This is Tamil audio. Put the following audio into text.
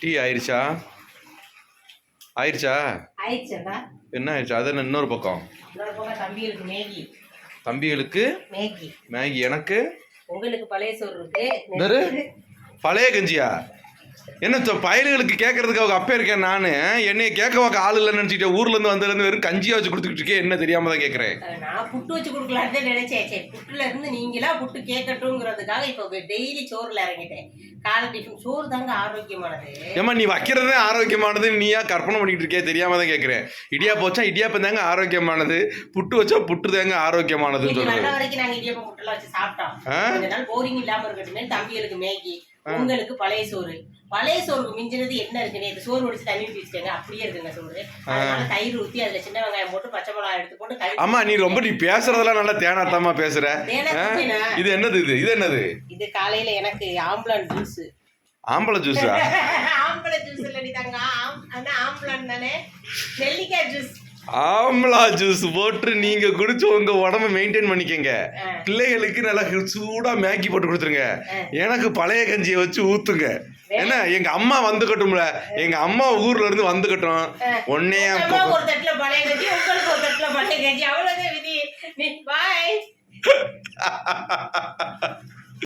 டீ ஆயிடுச்சா? ஆயிடுச்சா? ஆயிடுச்சா? என்ன ஆயிடுச்சு? அது என்ன இன்னொரு பக்கம்? தம்பிகளுக்கு மேகி. தம்பிகளுக்கு மேகி. மேகி. எனக்கு உங்களுக்கு பழைய சோறு இருக்கு. பழைய கஞ்சியா? என்ன பயலுகளுக்கு கேட்கறதுக்கு அவங்க அப்பே இருக்கேன் நான். என்னைய கேட்க வாக்க ஆள் இல்லைன்னு நினைச்சிட்டேன். ஊர்ல இருந்து வந்ததுலேருந்து வெறும் கஞ்சியா வச்சு கொடுத்துக்கிட்டு இருக்கேன். என்ன தெரியாம தான் கேட்கறேன். நான் புட்டு வச்சு கொடுக்கலான்னு நினைச்சேன். சரி, புட்டுல இருந்து நீங்களா புட்டு கேட்கட்டும்ங்கிறதுக்காக இப்போ டெய்லி சோறுல இறங்கிட்டேன். காலை டிஃபன் சோறு தாங்க ஆரோக்கியமானது. ஏமா நீ வைக்கிறதே ஆரோக்கியமானது நீயா கற்பனை பண்ணிட்டு இருக்கே? தெரியாம தான் கேட்கறேன். இடியாப்பம் வச்சா இடியாப்பம் தாங்க ஆரோக்கியமானது, புட்டு வச்சா புட்டு தாங்க ஆரோக்கியமானதுன்னு சொல்றேன். வரைக்கும் நாங்க இடியாப்பம் புட்டுலாம் வச்சு சாப்பிட்டோம். கொஞ்ச நாள் போரிங் இல்லாம இருக்கட்டுமே. தம்பிகளுக்கு மேகி, உங்களுக்கு பழைய சோறு. பழைய சோறுக்கு மிஞ்சினது என்ன இருக்குன்னு இந்த சோறு ஒடிச்சு தண்ணி ஊற்றி வச்சுக்கோங்க. அப்படியே இருக்குங்க சோறு. அதனால தயிர் ஊற்றி அதுல சின்ன வெங்காயம் போட்டு பச்சை மிளகாய் எடுத்து போட்டு. ஆமா, நீ ரொம்ப நீ பேசுறதெல்லாம் நல்லா தேனாத்தாமா பேசுற. இது என்னது? இது என்னது? இது காலையில எனக்கு ஆம்பளன் ஜூஸ். ஆம்பளை ஜூஸா? ஆம்பளை ஜூஸ் இல்லடி தங்க, ஆம்பளன் தானே. நெல்லிக்காய் ஜூஸ். ஆம்லா ஜூஸ் போட்டு நீங்க குடிச்சு உங்க உடம்ப மெயின்டைன் பண்ணிக்கங்க. பிள்ளைகளுக்கு நல்லா சூடா மேகி போட்டு கொடுத்துருங்க. எனக்கு பழைய கஞ்சியை வச்சு ஊத்துங்க. என்ன, எங்க அம்மா வந்துக்கட்டும்ல, எங்க அம்மா ஊர்ல இருந்து வந்துக்கட்டும். ஒன்னே ஒரு தட்டுல பழைய கஞ்சி, உங்களுக்கு ஒரு தட்டுல பழைய கஞ்சி, அவ்வளவுதான் விதி. பாய்.